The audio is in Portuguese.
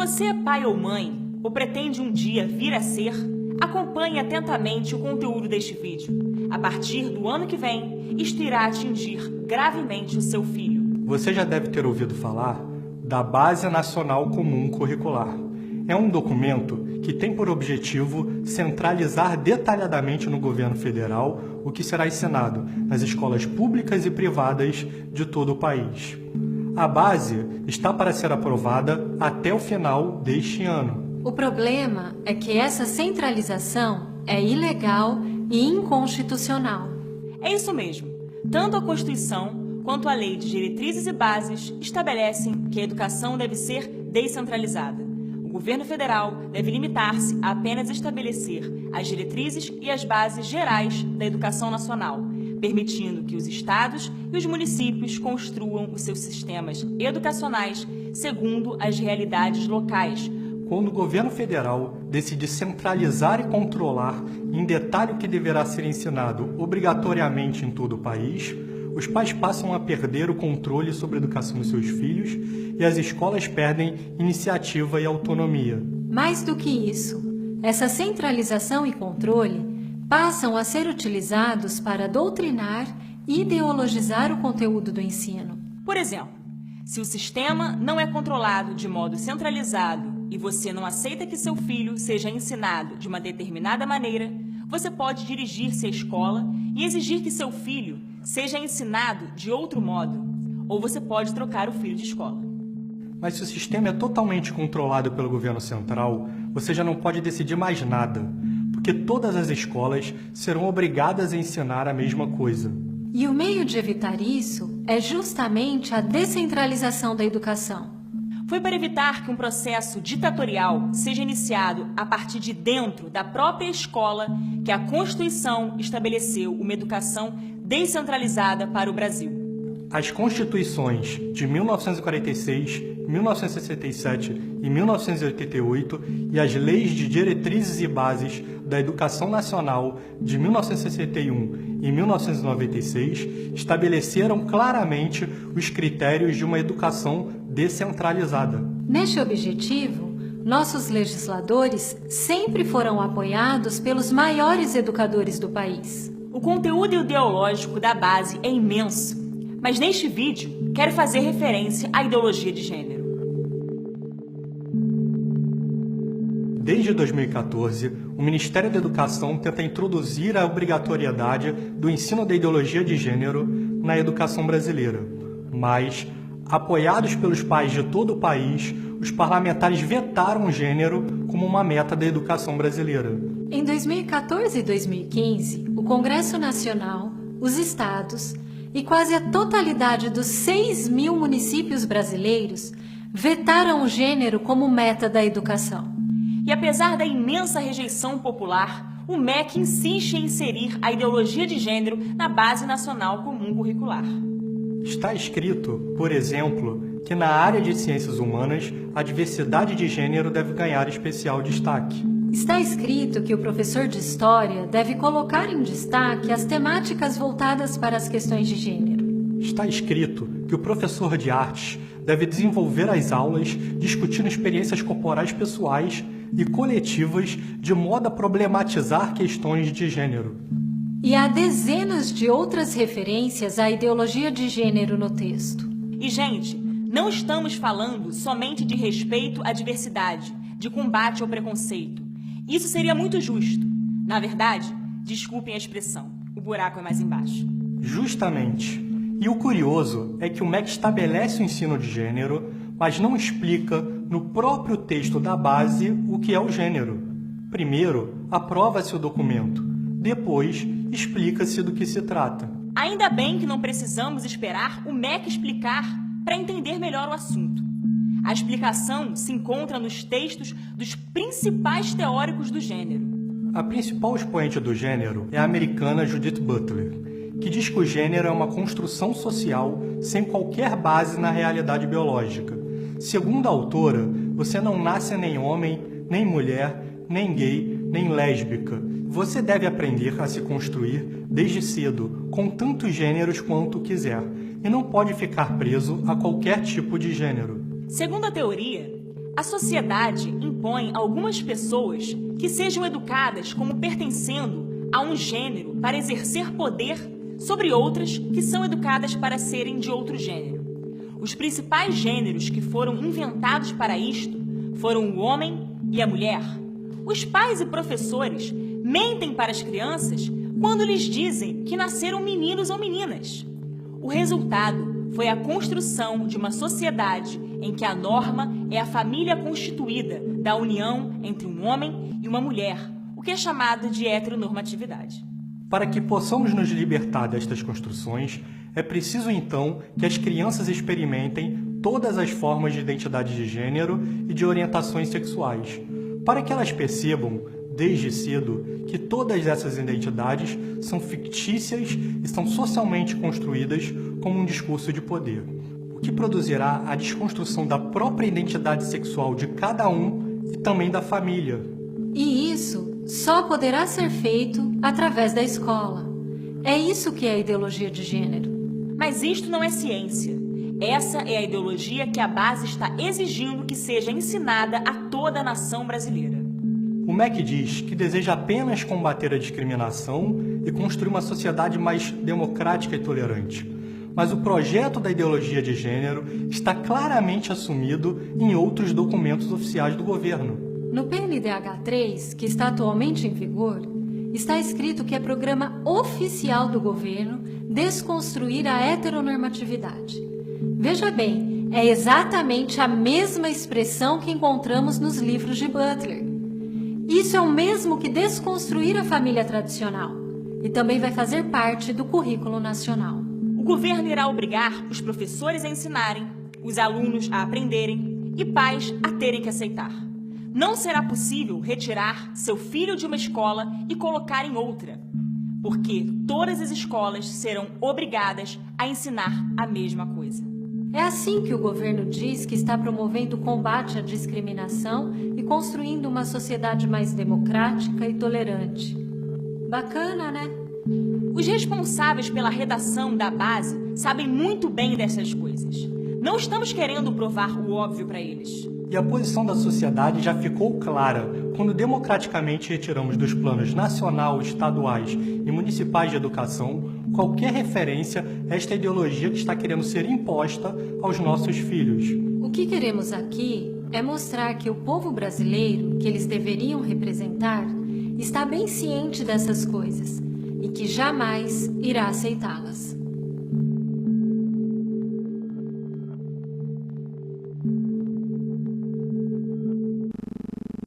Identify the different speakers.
Speaker 1: você é pai ou mãe, ou pretende um dia vir a ser, acompanhe atentamente o conteúdo deste vídeo. A partir do ano que vem, isto irá atingir gravemente o seu filho.
Speaker 2: Você já deve ter ouvido falar da Base Nacional Comum Curricular. É um documento que tem por objetivo centralizar detalhadamente no governo federal o que será ensinado nas escolas públicas e privadas de todo o país. A base está para ser aprovada até o final deste ano.
Speaker 3: O problema é que essa centralização é ilegal e inconstitucional.
Speaker 1: É isso mesmo. Tanto a Constituição quanto a Lei de Diretrizes e Bases estabelecem que a educação deve ser descentralizada. O governo federal deve limitar-se a apenas estabelecer as diretrizes e as bases gerais da educação nacional, permitindo que os estados e os municípios construam os seus sistemas educacionais segundo as realidades locais.
Speaker 2: Quando o governo federal decide centralizar e controlar em detalhe o que deverá ser ensinado obrigatoriamente em todo o país, os pais passam a perder o controle sobre a educação dos seus filhos e as escolas perdem iniciativa e autonomia.
Speaker 3: Mais do que isso, essa centralização e controle passam a ser utilizados para doutrinar e ideologizar o conteúdo do ensino.
Speaker 1: Por exemplo, se o sistema não é controlado de modo centralizado e você não aceita que seu filho seja ensinado de uma determinada maneira, você pode dirigir-se à escola e exigir que seu filho seja ensinado de outro modo, ou você pode trocar o filho de escola.
Speaker 2: Mas se o sistema é totalmente controlado pelo governo central, você já não pode decidir mais nada, porque todas as escolas serão obrigadas a ensinar a mesma coisa.
Speaker 3: E o meio de evitar isso é justamente a descentralização da educação.
Speaker 1: Foi para evitar que um processo ditatorial seja iniciado a partir de dentro da própria escola que a Constituição estabeleceu uma educação descentralizada para o Brasil.
Speaker 2: As constituições de 1946, 1967 e 1988 e as leis de diretrizes e bases da Educação Nacional de 1961 e 1996 estabeleceram claramente os critérios de uma educação descentralizada.
Speaker 3: Neste objetivo, nossos legisladores sempre foram apoiados pelos maiores educadores do país.
Speaker 1: O conteúdo ideológico da base é imenso, mas neste vídeo quero fazer referência à ideologia de gênero.
Speaker 2: Desde 2014, o Ministério da Educação tenta introduzir a obrigatoriedade do ensino da ideologia de gênero na educação brasileira, mas, apoiados pelos pais de todo o país, os parlamentares vetaram o gênero como uma meta da educação brasileira.
Speaker 3: Em 2014 e 2015, o Congresso Nacional, os estados e quase a totalidade dos 6.000 municípios brasileiros vetaram o gênero como meta da educação.
Speaker 1: E apesar da imensa rejeição popular, o MEC insiste em inserir a ideologia de gênero na Base Nacional Comum Curricular.
Speaker 2: Está escrito, por exemplo, que na área de ciências humanas, a diversidade de gênero deve ganhar especial destaque.
Speaker 3: Está escrito que o professor de História deve colocar em destaque as temáticas voltadas para as questões de gênero.
Speaker 2: Está escrito que o professor de artes deve desenvolver as aulas discutindo experiências corporais pessoais e coletivas de modo a problematizar questões de gênero.
Speaker 3: E há dezenas de outras referências à ideologia de gênero no texto.
Speaker 1: E, gente, não estamos falando somente de respeito à diversidade, de combate ao preconceito. Isso seria muito justo. Na verdade, desculpem a expressão, o buraco é mais embaixo.
Speaker 2: Justamente. E o curioso é que o MEC estabelece o ensino de gênero, mas não explica no próprio texto da base o que é o gênero. Primeiro, aprova-se o documento. Depois, explica-se do que se trata.
Speaker 1: Ainda bem que não precisamos esperar o MEC explicar para entender melhor o assunto. A explicação se encontra nos textos dos principais teóricos do gênero.
Speaker 2: A principal expoente do gênero é a americana Judith Butler, que diz que o gênero é uma construção social sem qualquer base na realidade biológica. Segundo a autora, você não nasce nem homem, nem mulher, nem gay, nem lésbica. Você deve aprender a se construir desde cedo, com tantos gêneros quanto quiser, e não pode ficar preso a qualquer tipo de gênero.
Speaker 1: Segundo a teoria, A sociedade impõe a algumas pessoas que sejam educadas como pertencendo a um gênero para exercer poder sobre outras que são educadas para serem de outro gênero. Os principais gêneros que foram inventados para isto foram o homem e a mulher. Os pais e professores mentem para as crianças quando lhes dizem que nasceram meninos ou meninas. O resultado foi a construção de uma sociedade em que a norma é a família constituída da união entre um homem e uma mulher, o que é chamado de heteronormatividade.
Speaker 2: Para que possamos nos libertar destas construções, é preciso então que as crianças experimentem todas as formas de identidade de gênero e de orientações sexuais, para que elas percebam, desde cedo, que todas essas identidades são fictícias e são socialmente construídas como um discurso de poder, o que produzirá a desconstrução da própria identidade sexual de cada um e também da família.
Speaker 3: E isso só poderá ser feito através da escola. É isso que é a ideologia de gênero.
Speaker 1: Mas isto não é ciência. Essa é a ideologia que a base está exigindo que seja ensinada a toda a nação brasileira.
Speaker 2: O MEC diz que deseja apenas combater a discriminação e construir uma sociedade mais democrática e tolerante. Mas o projeto da ideologia de gênero está claramente assumido em outros documentos oficiais do governo.
Speaker 3: No PNDH 3, que está atualmente em vigor, está escrito que é programa oficial do governo desconstruir a heteronormatividade. Veja bem, é exatamente a mesma expressão que encontramos nos livros de Butler. Isso é o mesmo que desconstruir a família tradicional e também vai fazer parte do currículo nacional.
Speaker 1: O governo irá obrigar os professores a ensinarem, os alunos a aprenderem e pais a terem que aceitar. Não será possível retirar seu filho de uma escola e colocar em outra, porque todas as escolas serão obrigadas a ensinar a mesma coisa.
Speaker 3: É assim que o governo diz que está promovendo o combate à discriminação e construindo uma sociedade mais democrática e tolerante. Bacana, né?
Speaker 1: Os responsáveis pela redação da base sabem muito bem dessas coisas. Não estamos querendo provar o óbvio para eles.
Speaker 2: E a posição da sociedade já ficou clara quando democraticamente retiramos dos planos nacional, estaduais e municipais de educação qualquer referência a esta ideologia que está querendo ser imposta aos nossos filhos.
Speaker 3: O que queremos aqui é mostrar que o povo brasileiro, que eles deveriam representar, está bem ciente dessas coisas e que jamais irá aceitá-las.